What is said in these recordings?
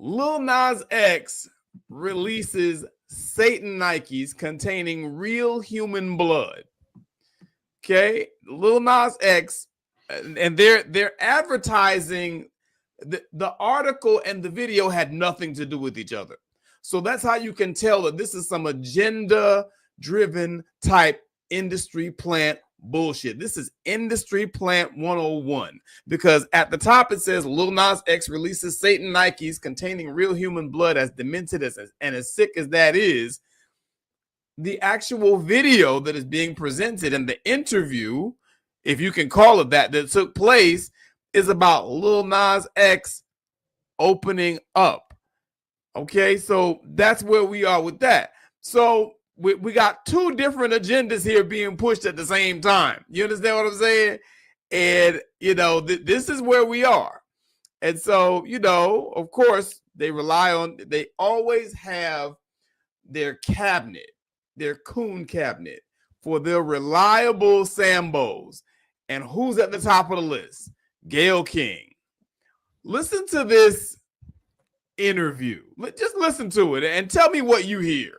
Lil Nas X releases Satan Nikes containing real human blood. Okay, Lil Nas X, and they're advertising the article and the video had nothing to do with each other. So that's how you can tell that this is some agenda-driven type industry plant bullshit. This is industry plant 101, because at the top it says Lil Nas X releases Satan Nikes containing real human blood. As demented and as sick as that is, the actual video that is being presented and the interview, if you can call it that took place, is about Lil Nas X opening up. Okay, so that's where we are with that. So we got two different agendas here being pushed at the same time. You understand what I'm saying? And, this is where we are. And so, of course, they always have their cabinet, their coon cabinet for their reliable Sambos. And who's at the top of the list? Gayle King. Listen to this interview. Just listen to it and tell me what you hear.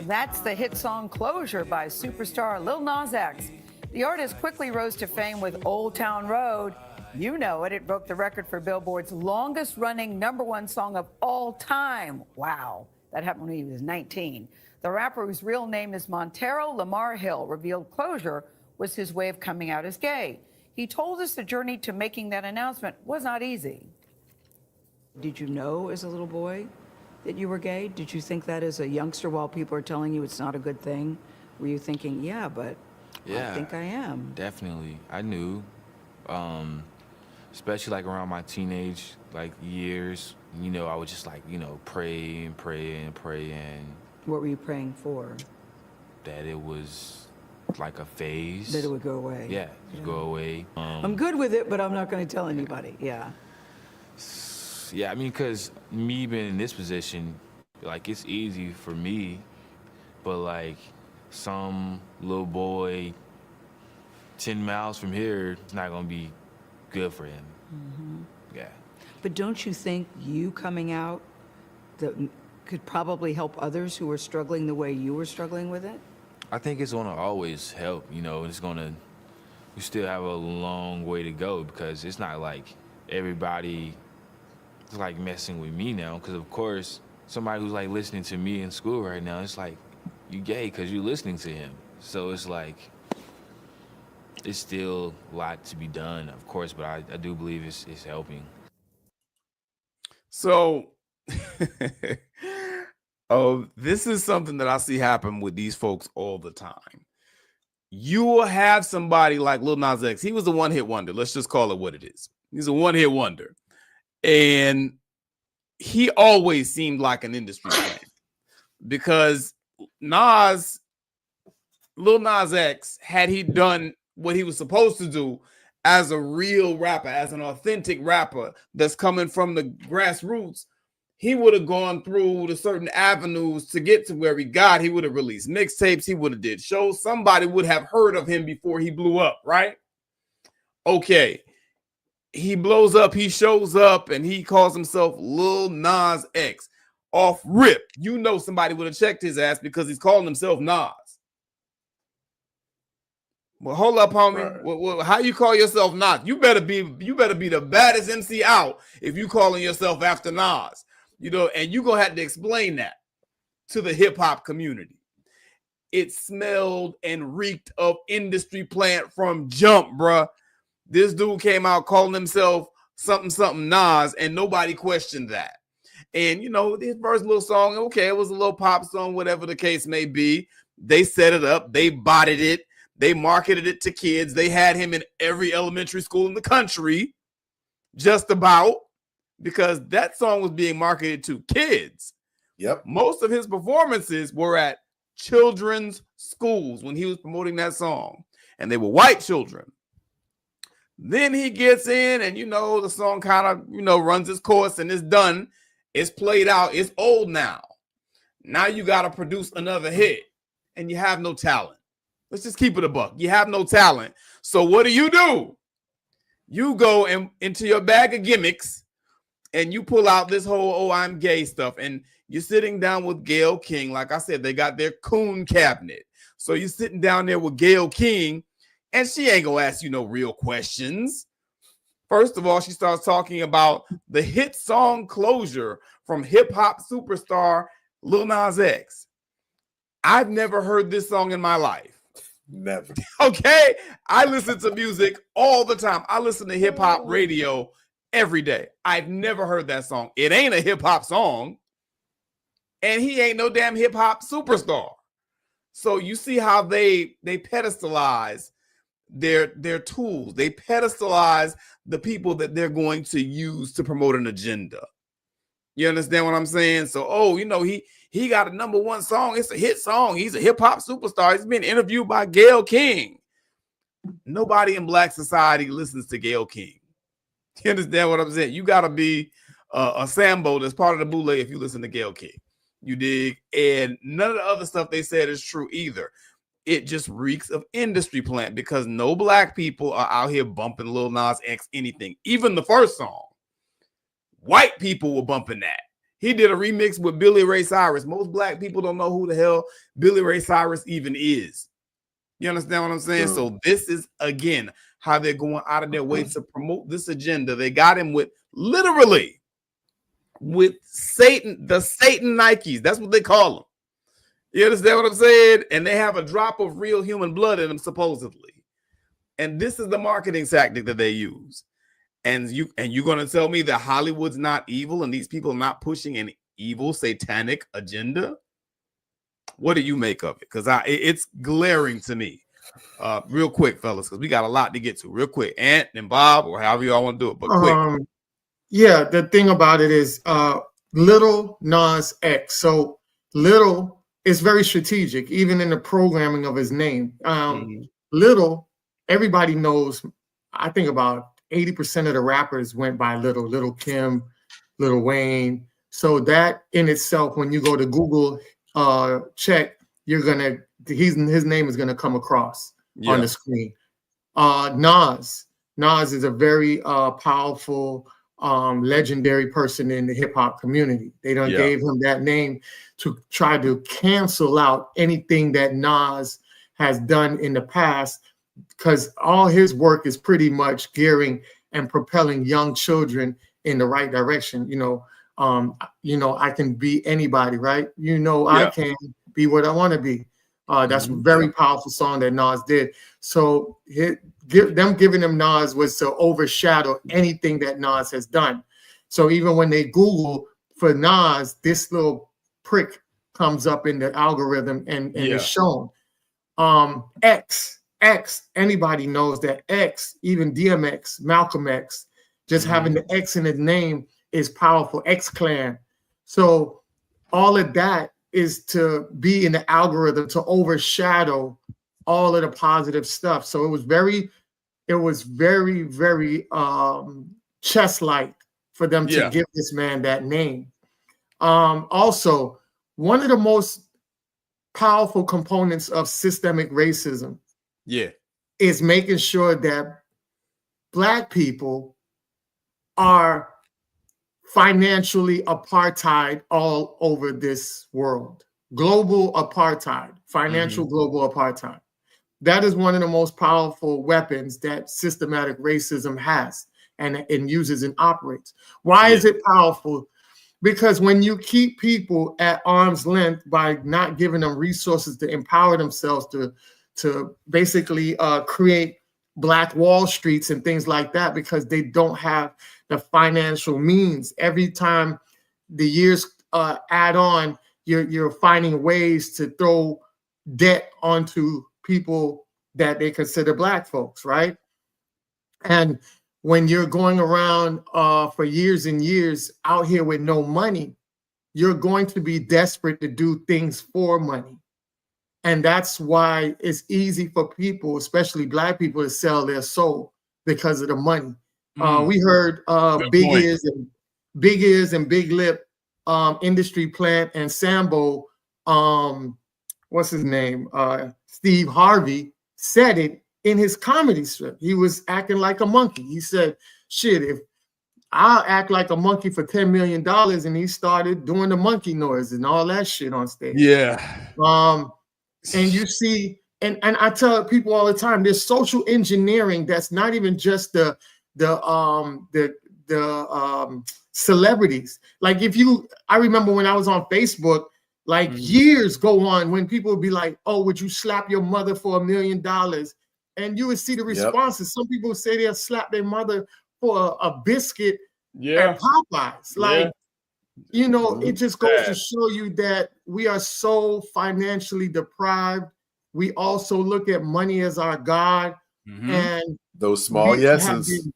That's the hit song Closure by superstar Lil Nas X. The artist quickly rose to fame with Old Town Road. You know it. It broke the record for Billboard's longest running #1 song of all time. Wow. That happened when he was 19. The rapper, whose real name is Montero Lamar Hill, revealed Closure was his way of coming out as gay. He told us the journey to making that announcement was not easy. Did you know as a little boy that you were gay? Did you think that as a youngster while people are telling you it's not a good thing? Were you thinking, yeah, I think I am? Definitely. I knew, especially like around my teenage years, I would just pray and pray and pray, and What were you praying for? that it was like a phase. That it would go away. Yeah, it'd go away. I'm good with it, but I'm not going to tell anybody. Yeah. Yeah, I mean, because me being in this position, it's easy for me, but some little boy 10 miles from here, it's not going to be good for him. Mm-hmm. Yeah. But don't you think you coming out that could probably help others who are struggling the way you were struggling with it? I think it's going to always help, we still have a long way to go, because it's not like everybody is messing with me now, because of course, somebody who's listening to me in school right now, it's you gay because you're listening to him. So it's it's still a lot to be done, of course, but I do believe it's helping. So, this is something that I see happen with these folks all the time. You will have somebody like Lil Nas X. He was a one-hit wonder. Let's just call it what it is. He's a one-hit wonder. And he always seemed like an industry plant, because Lil Nas X, had he done what he was supposed to do as a real rapper, as an authentic rapper that's coming from the grassroots, he would have gone through the certain avenues to get to where he got. He would have released mixtapes. He would have did shows. Somebody would have heard of him before he blew up, right? Okay. He blows up. He shows up and he calls himself Lil Nas X. Off rip, somebody would have checked his ass because he's calling himself Nas. Well, hold up, homie. Right. How you call yourself Nas? You better be the baddest MC out if you calling yourself after Nas. And you're gonna have to explain that to the hip hop community. It smelled and reeked of industry plant from jump, bruh. This dude came out calling himself something Nas, and nobody questioned that. And his first little song, okay, it was a little pop song, whatever the case may be. They set it up, they bodied it, they marketed it to kids. They had him in every elementary school in the country, just about, because that song was being marketed to kids. Yep. Most of his performances were at children's schools when he was promoting that song, and they were white children. Then he gets in and, the song kind of, runs its course and it's done. It's played out. It's old now. Now you got to produce another hit and you have no talent. Let's just keep it a buck. You have no talent. So what do? You go into your bag of gimmicks and you pull out this whole, oh, I'm gay stuff. And you're sitting down with Gayle King. Like I said, they got their coon cabinet. So you're sitting down there with Gayle King, and she ain't gonna ask you no real questions. First of all, she starts talking about the hit song Closure from hip hop superstar Lil Nas X. I've never heard this song in my life. Never. Okay. I listen to music all the time. I listen to hip hop radio every day. I've never heard that song. It ain't a hip hop song. And he ain't no damn hip hop superstar. So you see how they pedestalize their tools. They pedestalize the people that they're going to use to promote an agenda. You understand what I'm saying? So, oh, you know, he got a #1 song. It's a hit song. He's a hip hop superstar. He's been interviewed by Gayle King. Nobody in Black society listens to Gayle King. You understand what I'm saying? You got to be a Sambo that's part of the boule if you listen to Gayle King. You dig? And none of the other stuff they said is true either. It just reeks of industry plant because no Black people are out here bumping Lil Nas X anything. Even the first song. White people were bumping that. He did a remix with Billy Ray Cyrus. Most Black people don't know who the hell Billy Ray Cyrus even is. You understand what I'm saying? Sure. So this is, again, how they're going out of their way to promote this agenda. They got him with literally with Satan, the Satan Nikes. That's what they call them. You understand what I'm saying? And they have a drop of real human blood in them, supposedly. And this is the marketing tactic that they use. And you're going to tell me that Hollywood's not evil and these people are not pushing an evil satanic agenda? What do you make of it? Because it's glaring to me. Real quick, fellas, because we got a lot to get to. Real quick, Ant and Bob, or however y'all want to do it, but quick. Yeah, the thing about it is Lil Nas X. So Little is very strategic, even in the programming of his name. Little, everybody knows, I think about 80% of the rappers went by Little Kim, Lil Wayne. So that in itself, when you go to Google check, his name is gonna come across on the screen. Nas is a very powerful, legendary person in the hip hop community. They done gave him that name to try to cancel out anything that Nas has done in the past, because all his work is pretty much gearing and propelling young children in the right direction. I can be anybody, right? I can be what I want to be. That's a very powerful song that Nas did. So them giving him Nas was to overshadow anything that Nas has done. So even when they Google for Nas, this little prick comes up in the algorithm and is shown. X, anybody knows that X, even DMX, Malcolm X, just having the X in his name is powerful. X Clan. So all of that is to be in the algorithm to overshadow all of the positive stuff. So it was very, very chess-like for them to give this man that name. Also, one of the most powerful components of systemic racism is making sure that Black people are financially apartheid all over this world. Global apartheid, financial global apartheid. That is one of the most powerful weapons that systematic racism has and uses and operates. Why is it powerful? Because when you keep people at arm's length by not giving them resources to empower themselves to basically create Black Wall Streets and things like that, because they don't have the financial means. Every time the years add on, you're finding ways to throw debt onto people that they consider Black folks, right? And when you're going around for years and years out here with no money, you're going to be desperate to do things for money. And that's why it's easy for people, especially Black people, to sell their soul because of the money. We heard Big Ears and Big Lip, Industry Plant and Sambo, what's his name? Steve Harvey said it in his comedy strip. He was acting like a monkey. He said, shit, if I'll act like a monkey for $10 million, and he started doing the monkey noise and all that shit on stage. Yeah. And you see, and I tell people all the time, there's social engineering that's not even just the celebrities. Like I remember when I was on Facebook, like years go on when people would be like, oh, would you slap your mother for $1 million? And you would see the responses. Some people say they'll slap their mother for a biscuit at Popeyes. Like, you know, it just goes to show you that we are so financially deprived. We also look at money as our God. And those small yeses.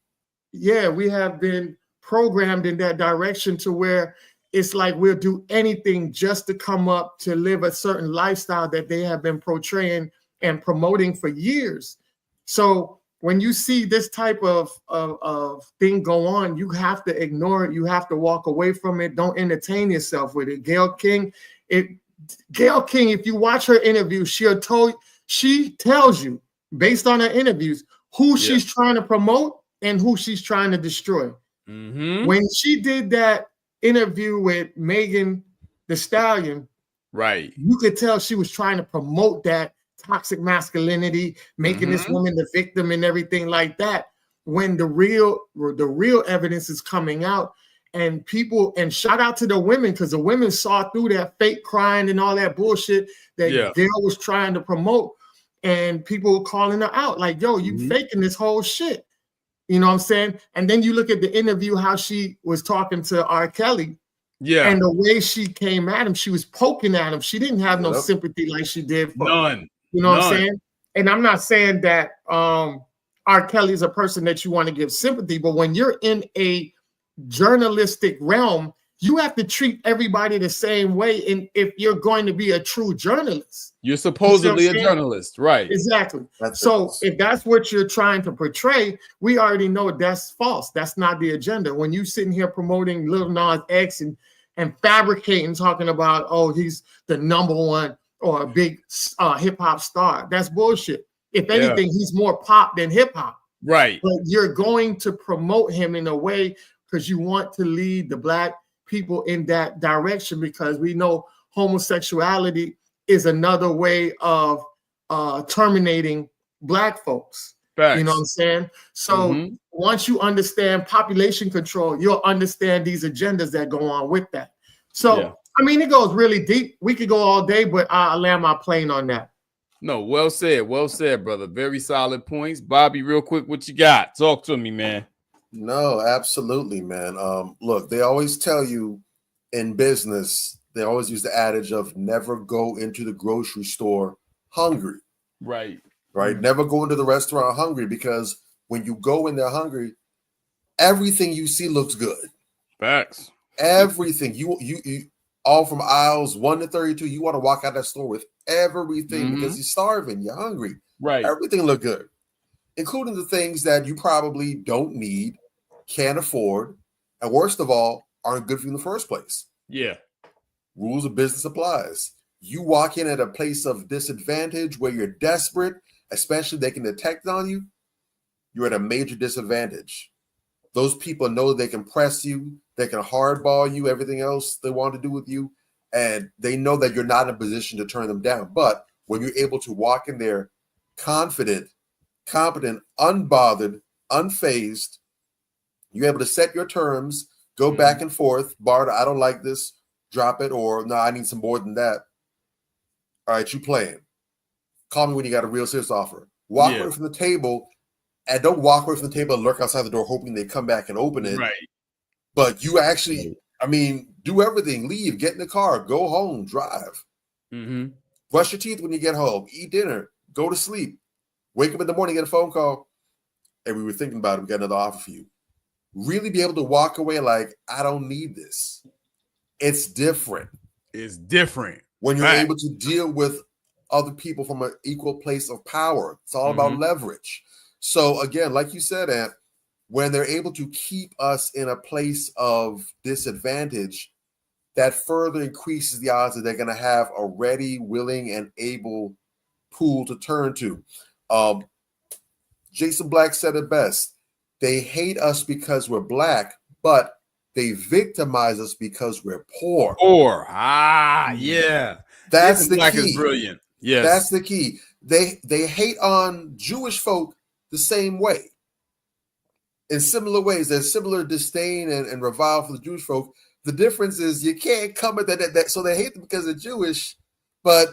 We have been programmed in that direction to where it's like we'll do anything just to come up to live a certain lifestyle that they have been portraying and promoting for years. So when you see this type of thing go on, you have to ignore it. You have to walk away from it. Don't entertain yourself with it. Gayle King, if you watch her interview, she tells you based on her interviews who she's trying to promote and who she's trying to destroy. When she did that interview with Megan Thee Stallion, right, you could tell she was trying to promote that toxic masculinity, making this woman the victim and everything like that. When the real evidence is coming out, and shout out to the women, because the women saw through that fake crying and all that bullshit that Gayle was trying to promote, and people were calling her out like, yo, you faking this whole shit. You know what I'm saying? And then you look at the interview, how she was talking to R. Kelly. Yeah. And the way she came at him, she was poking at him. She didn't have no sympathy like she did for none. You know what I'm saying? And I'm not saying that R. Kelly is a person that you want to give sympathy, but when you're in a journalistic realm, you have to treat everybody the same way. And if you're going to be a true journalist, you're supposedly a journalist, right? Exactly. If that's what you're trying to portray, we already know that's false. That's not the agenda. When you sitting here promoting Lil Nas X and fabricating, talking about, oh, he's the #1 or a big hip hop star, that's bullshit. If anything, he's more pop than hip hop. Right. But you're going to promote him in a way because you want to lead the Black people in that direction, because we know homosexuality is another way of terminating Black folks. Facts. You know what I'm saying? So once you understand population control, you'll understand these agendas that go on with that. So, I mean, it goes really deep. We could go all day, but I'll land my plane on that. No, well said, brother. Very solid points. Bobby, real quick, what you got? Talk to me, man. No, absolutely, man. Look, they always tell you in business, they always use the adage of never go into the grocery store hungry. Right. Right. Never go into the restaurant hungry, because when you go in there hungry, everything you see looks good. Facts. Everything. You all from aisles 1 to 32, you want to walk out that store with everything because you're starving, you're hungry. Right. Everything look good, including the things that you probably don't need, can't afford, and worst of all, aren't good for you in the first place. Yeah. Rules of business applies. You walk in at a place of disadvantage where you're desperate, especially if they can detect on you, you're at a major disadvantage. Those people know they can press you, they can hardball you, everything else they want to do with you, and they know that you're not in a position to turn them down. But when you're able to walk in there confident, competent, unbothered, unfazed, you're able to set your terms, go back and forth, Bart, I don't like this, drop it, or no, I need some more than that. All right, you playing. Call me when you got a real serious offer. Walk away from the table, and don't walk away from the table and lurk outside the door hoping they come back and open it. Right. But you actually, I mean, do everything. Leave, get in the car, go home, drive. Brush your teeth when you get home, eat dinner, go to sleep. Wake up in the morning, get a phone call, and we were thinking about it, we got another offer for you. Really be able to walk away like, I don't need this. It's different. It's different. When you're able to deal with other people from an equal place of power. It's all about leverage. So again, like you said, Ant, when they're able to keep us in a place of disadvantage, that further increases the odds that they're going to have a ready, willing, and able pool to turn to. Jason Black said it best. They hate us because we're black, but they victimize us because we're poor. Poor. Yeah. That's Jason the Black key. is brilliant. Yes. That's the key. They hate on Jewish folk the same way. In similar ways, there's similar disdain and revile for the Jewish folk. The difference is you can't come at that. So they hate them because they're Jewish, but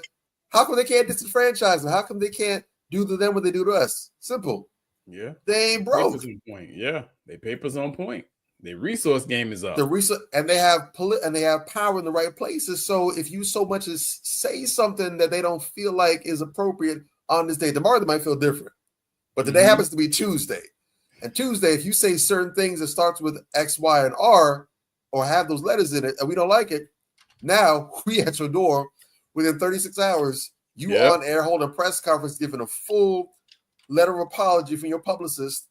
how come they can't disenfranchise them? How come they can't do to them what they do to us? Simple. Yeah. They ain't broke. Point. Yeah. They papers on point. Their resource game is up. And they have power in the right places. So if you so much as say something that they don't feel like is appropriate on this day, tomorrow they might feel different. But today happens to be Tuesday. And Tuesday, if you say certain things that starts with X, Y, and R, or have those letters in it, and we don't like it, now we at your door within 36 hours, you on air holding a press conference, giving a full letter of apology from your publicist.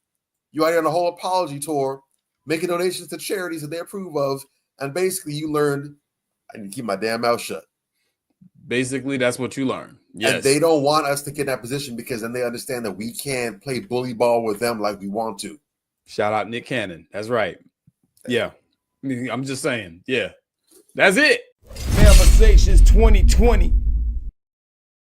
You out here on a whole apology tour, making donations to charities that they approve of, and basically you learned, I need to keep my damn mouth shut. Basically, that's what you learn. Yes. And they don't want us to get in that position because then they understand that we can't play bully ball with them like we want to. Shout out Nick Cannon. That's right. Yeah. I'm just saying. Yeah. That's it. Conversations 2020.